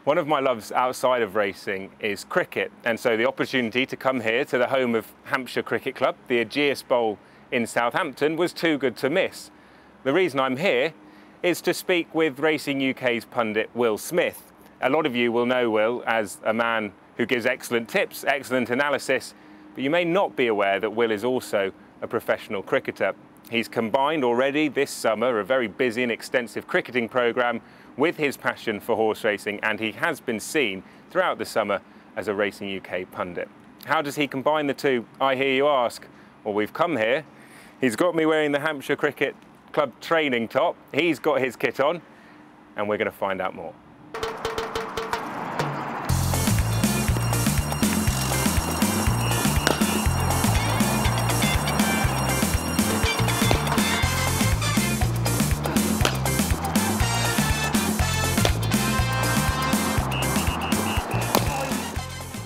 One of my loves outside of racing is cricket, and so the opportunity to come here to the home of Hampshire Cricket Club, the Ageas Bowl in Southampton, was too good to miss. The reason I'm here is to speak with Racing UK's pundit Will Smith. A lot of you will know Will as a man who gives excellent tips, excellent analysis, but you may not be aware that Will is also a professional cricketer. He's combined already this summer a very busy and extensive cricketing programme with his passion for horse racing, and he has been seen throughout the summer as a Racing UK pundit. How does he combine the two, I hear you ask? Well, we've come here. He's got me wearing the Hampshire Cricket Club training top. He's got his kit on, and we're going to find out more.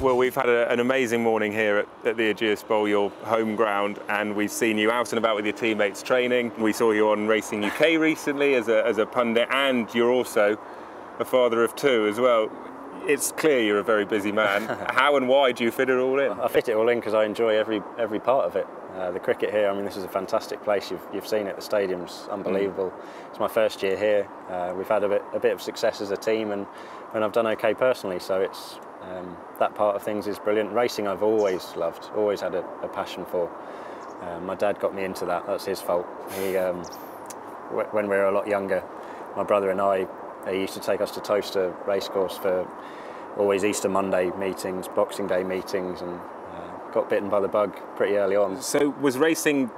Well, we've had an amazing morning here at the Ageas Bowl, your home ground, and we've seen you out and about with your teammates training. We saw you on Racing UK recently as a pundit, and you're also a father of two as well. It's clear you're a very busy man. How and why do you fit it all in? I fit it all in because I enjoy every part of it. The cricket here, I mean, this is a fantastic place. You've seen it, the stadium's unbelievable. It's my first year here. We've had a bit of success as a team, and I've done okay personally, so it's that part of things is brilliant. Racing I've always loved, always had a passion for. My dad got me into that, that's his fault. When we were a lot younger, my brother and I, he used to take us to Towcester Racecourse for always Easter Monday meetings, Boxing Day meetings, and got bitten by the bug pretty early on. So was racing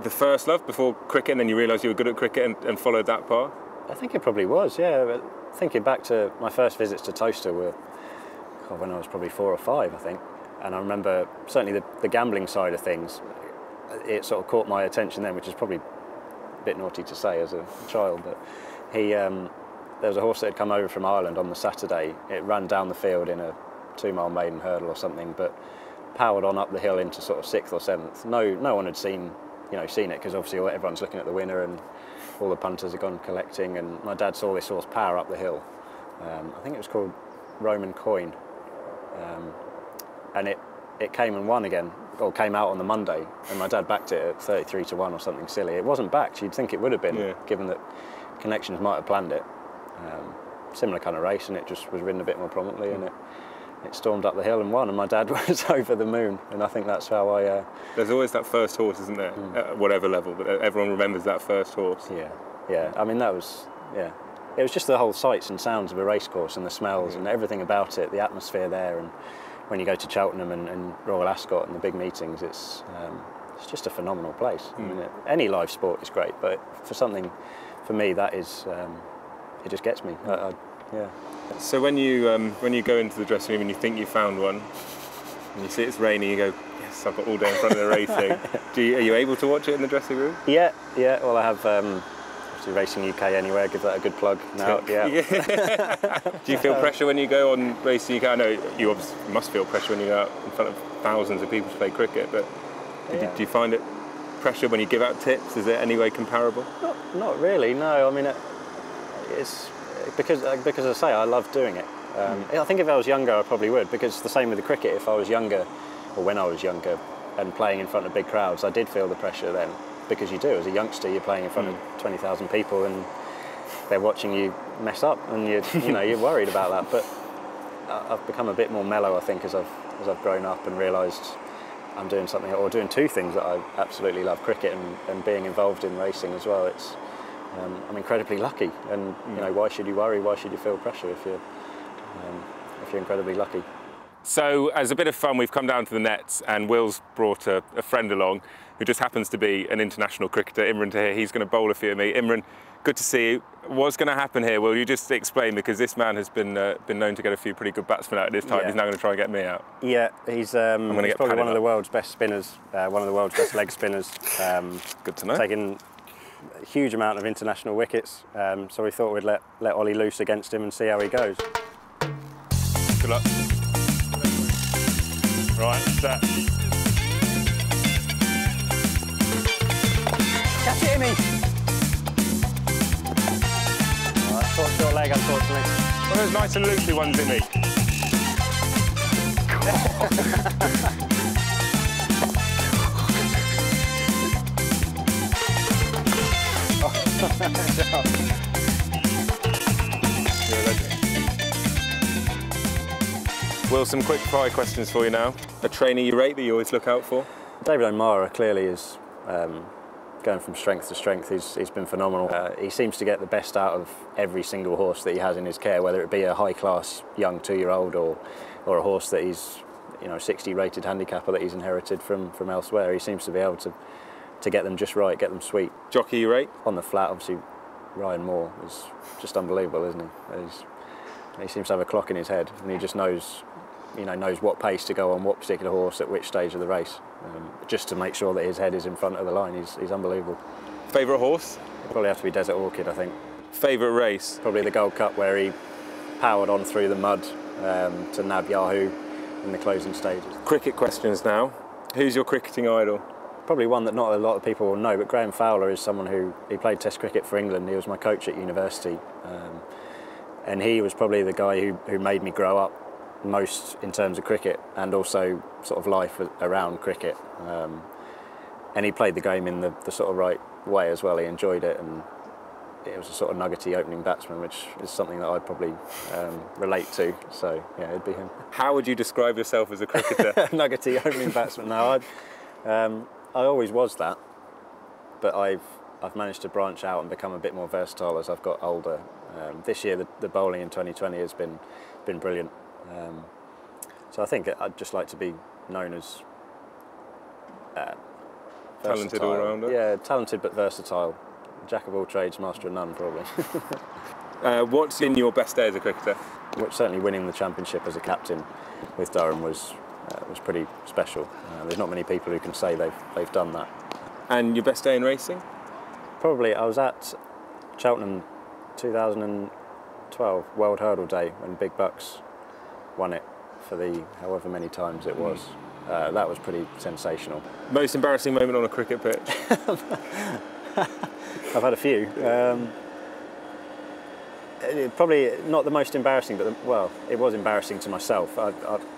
the first love before cricket, and then you realised you were good at cricket and followed that path? I think it probably was, yeah. But thinking back to my first visits to Towcester were when I was probably 4 or 5, I think. And I remember certainly the gambling side of things, it sort of caught my attention then, which is probably a bit naughty to say as a child, but there was a horse that had come over from Ireland on the Saturday. It ran down the field in a 2-mile maiden hurdle or something, but powered on up the hill into sort of 6th or 7th. No one had seen it, because obviously everyone's looking at the winner and all the punters had gone collecting, and my dad saw this horse power up the hill. I think it was called Roman Coin. And it came and won again, or came out on the Monday, and my dad backed it at 33 to 1 or something silly. It wasn't backed, you'd think it would have been, given that Connections might have planned it. Similar kind of race, and it just was ridden a bit more prominently, and it stormed up the hill and won, and my dad was over the moon, and I think that's how I... There's always that first horse, isn't there, at whatever level, but everyone remembers that first horse. Yeah, I mean that was, it was just the whole sights and sounds of a racecourse and the smells and everything about it, the atmosphere there, and when you go to Cheltenham and Royal Ascot and the big meetings, it's just a phenomenal place. I mean, any live sport is great, but for me, that is, it just gets me. Yeah. So when you go into the dressing room and you think you found one, and you see it's raining, you go, yes, I've got all day in front of the racing. Are you able to watch it in the dressing room? Yeah. Well, I have obviously Racing UK anywhere. Give that a good plug now. Yeah. Do you feel pressure when you go on Racing UK? I know you obviously must feel pressure when you go out in front of thousands of people to play cricket, but do you find it pressure when you give out tips? Is it any way comparable? Not really. No. I mean, it's because as I say, I love doing it. I think if I was younger, I probably would, because the same with the cricket. If I was younger, or when I was younger, and playing in front of big crowds, I did feel the pressure then, because you do. As a youngster, you're playing in front of 20,000 people, and they're watching you mess up, and you're worried about that. But I've become a bit more mellow, I think, as I've grown up and realised I'm doing something, or doing two things that I absolutely love: cricket and being involved in racing as well. I'm incredibly lucky, and why should you worry? Why should you feel pressure if you're incredibly lucky? So, as a bit of fun, we've come down to the nets, and Will's brought a friend along who just happens to be an international cricketer, Imran Tahir. He's going to bowl a few of me. Imran, good to see you. What's going to happen here? Will you just explain, because this man has been known to get a few pretty good batsmen out at this time. He's now going to try and get me out. Yeah, he's probably one of the world's best spinners, one of the world's best leg spinners. Good to know. Taking a huge amount of international wickets, so we thought we'd let Oli loose against him and see how he goes. Good luck. Right, set. Catch it, Amy! Right, short leg, unfortunately. One of those nice and loopy ones in me. Will, some quick fire questions for you now. A trainer you rate that you always look out for? David O'Mara clearly is going from strength to strength. He's been phenomenal. He seems to get the best out of every single horse that he has in his care, whether it be a high-class young 2-year-old or a horse that he's, 60 rated handicapper that he's inherited from elsewhere. He seems to be able to get them just right, get them sweet. Jockey you rate? On the flat, obviously, Ryan Moore is just unbelievable, isn't he? He seems to have a clock in his head, and he just knows what pace to go on what particular horse at which stage of the race, just to make sure that his head is in front of the line. He's unbelievable. Favourite horse? It'd probably have to be Desert Orchid, I think. Favourite race? Probably the Gold Cup, where he powered on through the mud to nab Yahoo in the closing stages. Cricket questions now. Who's your cricketing idol? Probably one that not a lot of people will know, but Graham Fowler is someone he played Test cricket for England. He was my coach at university, and he was probably the guy who made me grow up most in terms of cricket and also sort of life around cricket. And he played the game in the sort of right way as well. He enjoyed it, and it was a sort of nuggety opening batsman, which is something that I'd probably relate to. So yeah, it'd be him. How would you describe yourself as a cricketer? Nuggety opening batsman. No, I always was that, but I've managed to branch out and become a bit more versatile as I've got older. This year, the bowling in 2020 has been brilliant. So I think I'd just like to be known as talented all-rounder. Yeah, talented but versatile. Jack of all trades, master of none, probably. What's been your best day as a cricketer? Well, certainly winning the championship as a captain with Durham was pretty special. There's not many people who can say they've done that. And your best day in racing? Probably I was at Cheltenham 2012 World Hurdle Day when Big Bucks won it for the however many times it was. That was pretty sensational. Most embarrassing moment on a cricket pitch? I've had a few. Probably not the most embarrassing, but it was embarrassing to myself.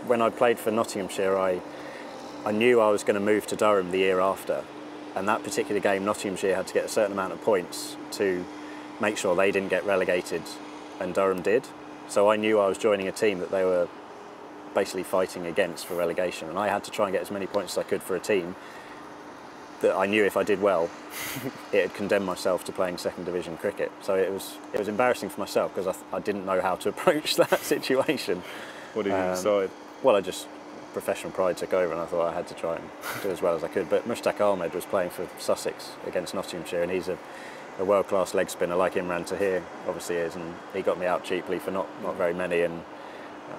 When I played for Nottinghamshire, I knew I was going to move to Durham the year after, and that particular game, Nottinghamshire had to get a certain amount of points to make sure they didn't get relegated, and Durham did. So I knew I was joining a team that they were basically fighting against for relegation, and I had to try and get as many points as I could for a team that I knew if I did well, it'd condemn myself to playing second division cricket. So it was embarrassing for myself because I didn't know how to approach that situation. What did you decide? Well, professional pride took over, and I thought I had to try and do as well as I could. But Mushtaq Ahmed was playing for Sussex against Nottinghamshire, and he's a world-class leg spinner like Imran Tahir obviously is, and he got me out cheaply for not very many, and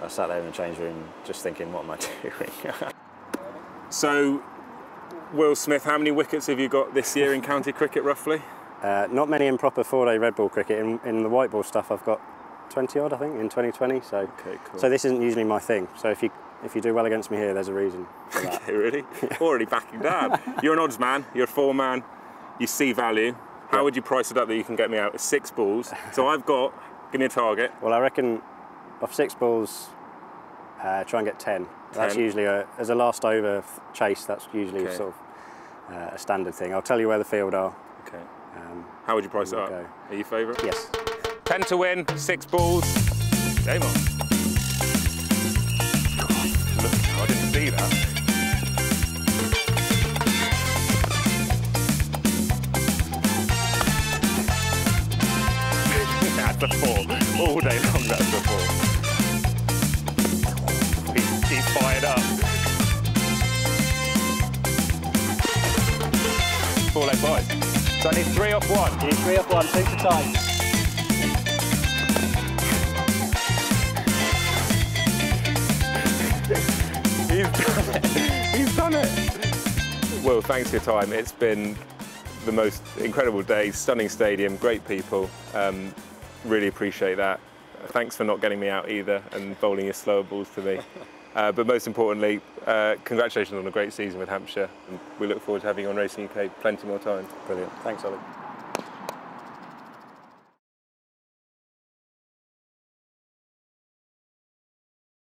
I sat there in the change room just thinking, what am I doing? So, Will Smith, how many wickets have you got this year in county cricket roughly? Not many in proper 4-day red ball cricket. In the white ball stuff I've got 20 odd I think in 2020, so okay, cool. So this isn't usually my thing, so if you do well against me here, there's a reason for that. Okay, really? Already backing down. You're an odds man, you're a 4-man, you see value. How would you price it up that you can get me out? 6 balls. So give me a target. Well, I reckon off 6 balls, try and get 10. That's usually as a last over chase. That's usually sort of a standard thing. I'll tell you where the field are. Okay. How would you price it up? Go. Are you favourite? Yes. 10 to win, 6 balls. Game on. Look, I didn't see that. That's a 4. All day long, that's a 4. He's fired up. 4 leg wide. So I need 3 off 1. You need 3 off 1, 2 to tie. He's done it. Well, thanks for your time. It's been the most incredible day, stunning stadium, great people. Really appreciate that. Thanks for not getting me out either and bowling your slower balls to me. But most importantly, congratulations on a great season with Hampshire. And we look forward to having you on Racing UK plenty more times. Brilliant. Thanks, Ollie.